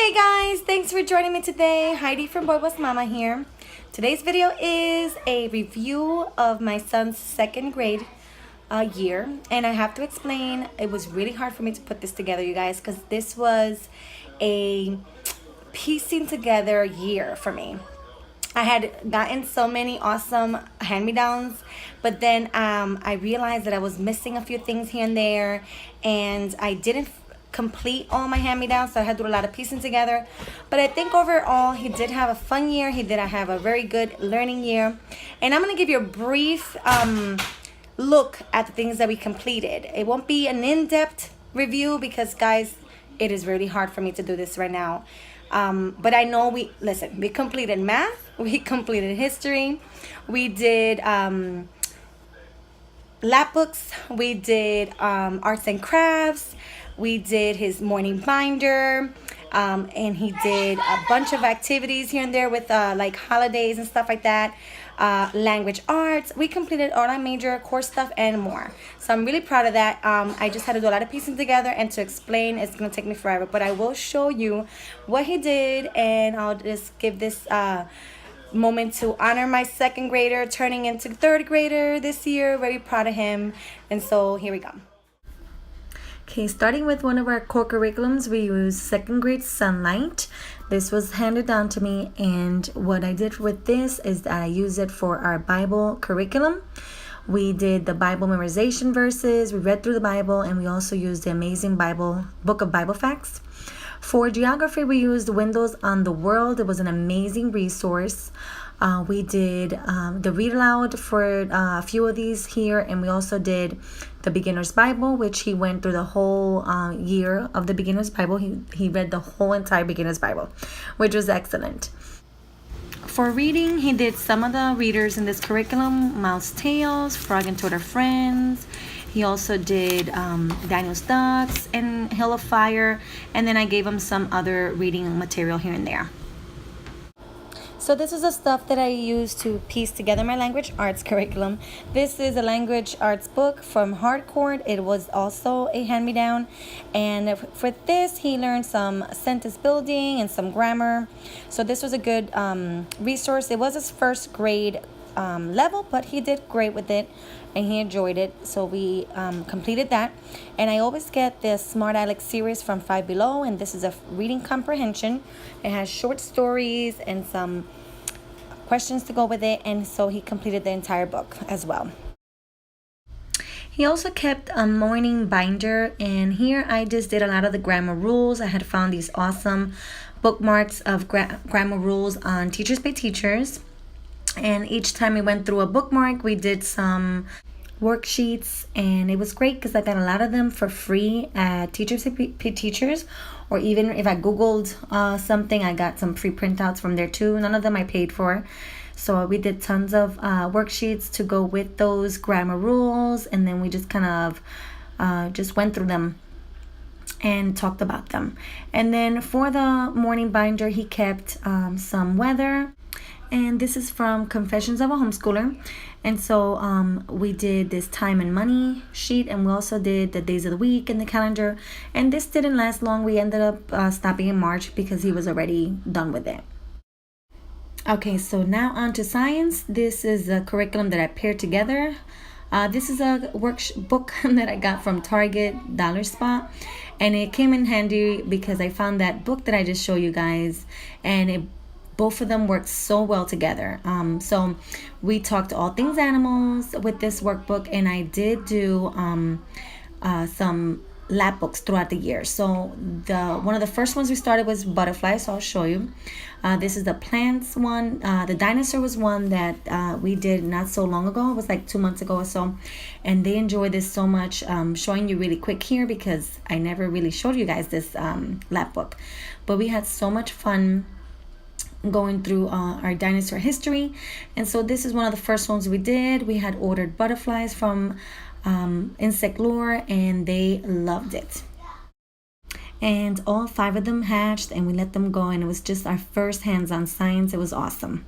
Hey guys, thanks for joining me today. Heidi from Boy Was Mama here. Today's video is a review of my son's second grade year, and I have to explain, it was really hard for me to put this together, you guys, because this was a piecing together year for me. I had gotten so many awesome hand-me-downs, but then I realized that I was missing a few things here and there, and I didn't complete all my hand-me-downs, so I had to do a lot of piecing together. But I think overall he did have a fun year. He did have a very good learning year, and I'm gonna give you a brief look at the things that we completed. It won't be an in-depth review because, guys, it is really hard for me to do this right now. But I know we completed math, we completed history, we did lap books, we did arts and crafts, we did his morning binder, and he did a bunch of activities here and there with like holidays and stuff like that. Language arts, we completed all our major course stuff and more, so I'm really proud of that. I just had to do a lot of piecing together, and to explain it's gonna take me forever, but I will show you what he did, and I'll just give this moment to honor my second grader turning into third grader this year. Very proud of him, and so here we go. Okay, starting with one of our core curriculums, we use second grade Sunlight. This was handed down to me, and what I did with this is that I used it for our Bible curriculum. We did the Bible memorization verses, we read through the Bible, and we also used the amazing book of Bible facts. For geography, we used Windows on the World. It was an amazing resource. We did the read aloud for a few of these here, and we also did the Beginner's Bible, which he went through the whole year of the Beginner's Bible. He read the whole entire Beginner's Bible, which was excellent. For reading, he did some of the readers in this curriculum: Mouse Tales, Frog and Toad Are Friends. He also did Daniel's Ducks and Hill of Fire, and then I gave him some other reading material here and there. So this is the stuff that I used to piece together my language arts curriculum. This is a language arts book from Hardcore. It was also a hand-me-down, and for this he learned some sentence building and some grammar. So this was a good resource. It was his first grade level, but he did great with it and he enjoyed it, so we completed that. And I always get the Smart Alex series from Five Below, and this is a reading comprehension. It has short stories and some questions to go with it, and so he completed the entire book as well. He also kept a morning binder, and here I just did a lot of the grammar rules. I had found these awesome bookmarks of grammar rules on Teachers Pay Teachers. And each time we went through a bookmark, we did some worksheets, and it was great because I got a lot of them for free at Teachers Pay Teachers, or even if I Googled something, I got some free printouts from there too. None of them I paid for. So we did tons of worksheets to go with those grammar rules, and then we just kind of just went through them and talked about them. And then for the morning binder, he kept some weather. And this is from Confessions of a Homeschooler. And so we did this time and money sheet, and we also did the days of the week and the calendar. And this didn't last long. We ended up stopping in March because he was already done with it. Okay, so now on to science. This is a curriculum that I paired together. This is a workbook that I got from Target Dollar Spot, and it came in handy because I found that book that I just showed you guys, and both of them worked so well together. So we talked all things animals with this workbook, and I did do some lap books throughout the year. So one of the first ones we started was butterflies, so I'll show you. This is the plants one. The dinosaur was one that we did not so long ago. It was like 2 months ago or so, and they enjoyed this so much. Showing you really quick here because I never really showed you guys this lap book, but we had so much fun going through our dinosaur history. And so this is one of the first ones we did. We had ordered butterflies from Insect Lore, and they loved it. And all 5 of them hatched, and we let them go, and it was just our first hands-on science. It was awesome.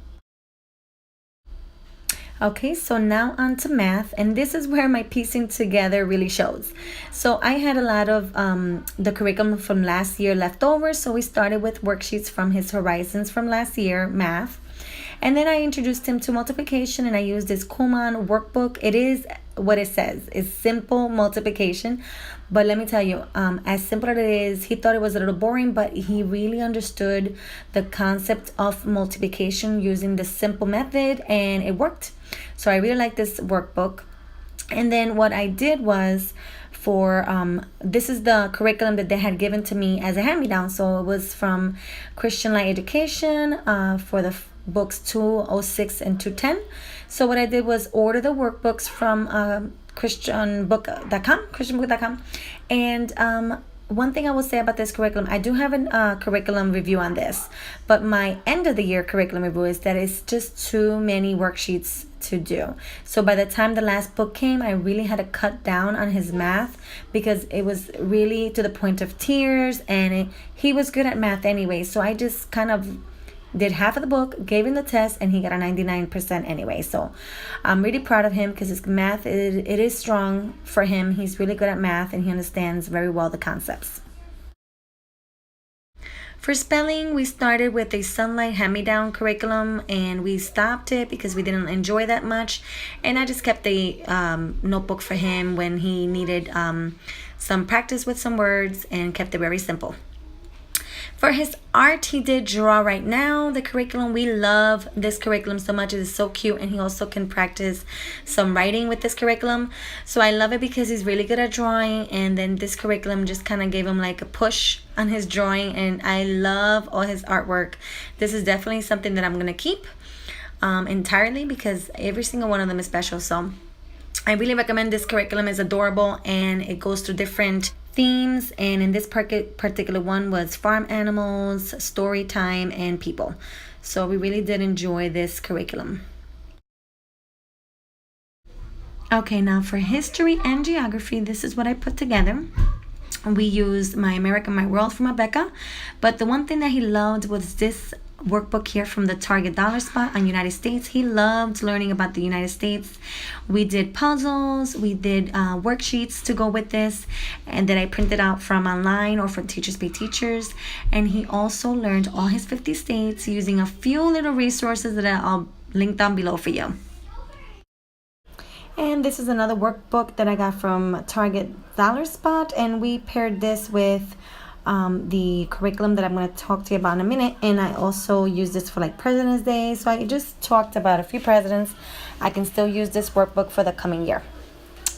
Okay, so now on to math, and this is where my piecing together really shows. So I had a lot of the curriculum from last year left over, so we started with worksheets from his Horizons from last year, math. And then I introduced him to multiplication, and I used this Kuman workbook. It is what it says. It's simple multiplication. But let me tell you, as simple as it is, he thought it was a little boring, but he really understood the concept of multiplication using the simple method, and it worked. So I really like this workbook. And then what I did was for this is the curriculum that they had given to me as a hand-me-down. So it was from Christian Light Education for the books 206 and 210. So what I did was order the workbooks from christianbook.com. And one thing I will say about this curriculum, I do have a curriculum review on this, but my end of the year curriculum review is that it's just too many worksheets to do. So by the time the last book came, I really had to cut down on his math because it was really to the point of tears, and he was good at math anyway. So I just kind of did half of the book, gave him the test, and he got a 99% anyway. So I'm really proud of him because his math, it is strong for him. He's really good at math, and he understands very well the concepts. For spelling, we started with a Sunlight hand-me-down curriculum, and we stopped it because we didn't enjoy that much. And I just kept a notebook for him when he needed some practice with some words, and kept it very simple. For his art, he did Draw Right Now, the curriculum. We love this curriculum so much. It is so cute, and he also can practice some writing with this curriculum. So I love it because he's really good at drawing, and then this curriculum just kind of gave him like a push on his drawing, and I love all his artwork. This is definitely something that I'm going to keep entirely because every single one of them is special. So I really recommend this curriculum. It's adorable, and it goes through different themes, and in this particular one was farm animals, story time, and people. So we really did enjoy this curriculum. Okay, now for history and geography, this is what I put together. We used My America, My World from Rebecca, but the one thing that he loved was this workbook here from the Target Dollar Spot on United States. He loved learning about the United States. We did puzzles, we did worksheets to go with this, and that I printed out from online or from Teachers Pay Teachers. And he also learned all his 50 states using a few little resources that I'll link down below for you. And this is another workbook that I got from Target Dollar Spot, and we paired this with the curriculum that I'm going to talk to you about in a minute. And I also use this for like President's Day, so I just talked about a few presidents. I can still use this workbook for the coming year.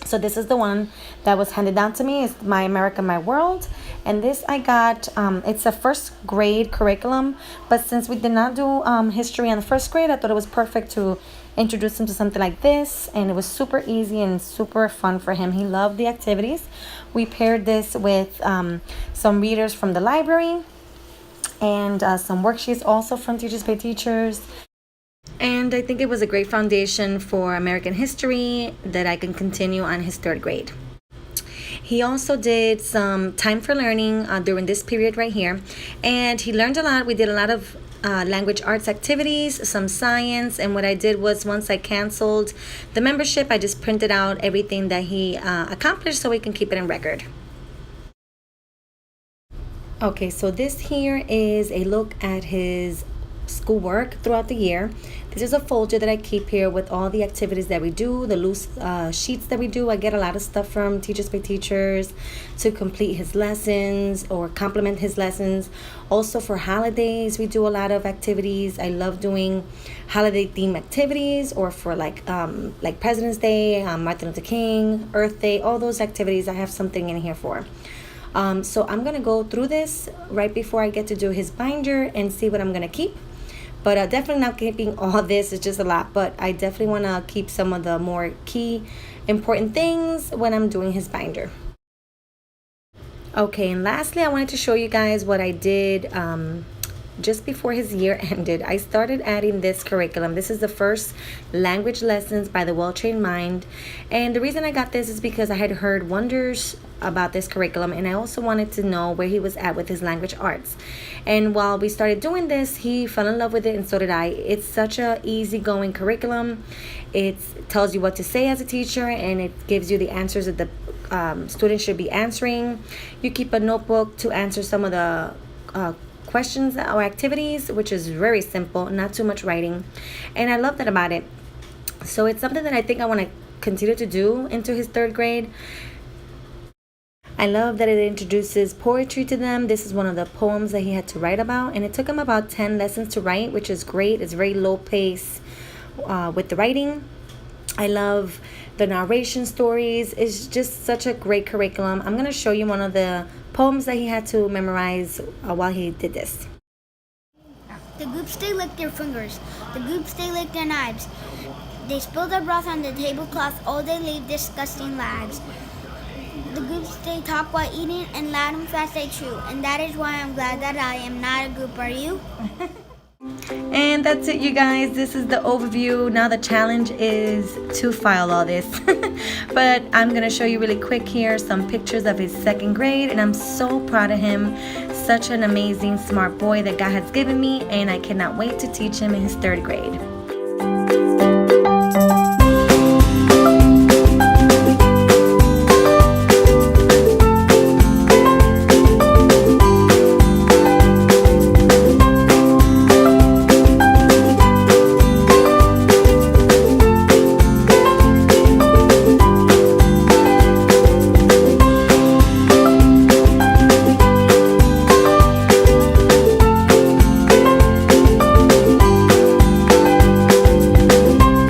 So this is the one that was handed down to me. It's My America, My World. And this I got, it's a first grade curriculum, but since we did not do history in the first grade, I thought it was perfect to introduce him to something like this. And it was super easy and super fun for him. He loved the activities. We paired this with some readers from the library, and some worksheets also from Teachers Pay Teachers. And I think it was a great foundation for American history that I can continue on his third grade. He also did some time for learning during this period right here, and he learned a lot. We did a lot of language arts activities, some science, and what I did was once I canceled the membership, I just printed out everything that he accomplished so we can keep it in record. Okay, so this here is a look at his schoolwork throughout the year. This is a folder that I keep here with all the activities that we do, the loose sheets that we do. I get a lot of stuff from Teachers Pay Teachers to complete his lessons or complement his lessons. Also for holidays, we do a lot of activities. I love doing holiday theme activities, or for like President's Day, Martin Luther King, Earth Day, all those activities. I have something in here for. So I'm going to go through this right before I get to do his binder and see what I'm going to keep. But definitely not keeping all this. It's just a lot. But I definitely want to keep some of the more key important things when I'm doing his binder. Okay, and lastly, I wanted to show you guys what I did just before his year ended. I started adding this curriculum. This is the first language lessons by the Well-Trained Mind. And the reason I got this is because I had heard wonders about this curriculum, and I also wanted to know where he was at with his language arts. And while we started doing this, he fell in love with it, and so did I. It's such a easygoing curriculum. It tells you what to say as a teacher, and it gives you the answers that the students should be answering. You keep a notebook to answer some of the questions or activities, which is very simple, not too much writing, and I love that about it. So it's something that I think I want to continue to do into his third grade. I love that it introduces poetry to them. This is one of the poems that he had to write about, and it took him about 10 lessons to write, which is great. It's very low pace with the writing. I love the narration stories. It's just such a great curriculum. I'm going to show you one of the poems that he had to memorize while he did this. The goops, they lick their fingers. The goops, they lick their knives. They spill their broth on the tablecloth. Oh, they leave disgusting lags. The goops, they talk while eating, and loud and fast they chew. And that is why I'm glad that I am not a goop. Are you? And that's it, you guys. This is the overview. Now the challenge is to file all this. But I'm going to show you really quick here some pictures of his second grade. And I'm so proud of him. Such an amazing, smart boy that God has given me. And I cannot wait to teach him in his third grade.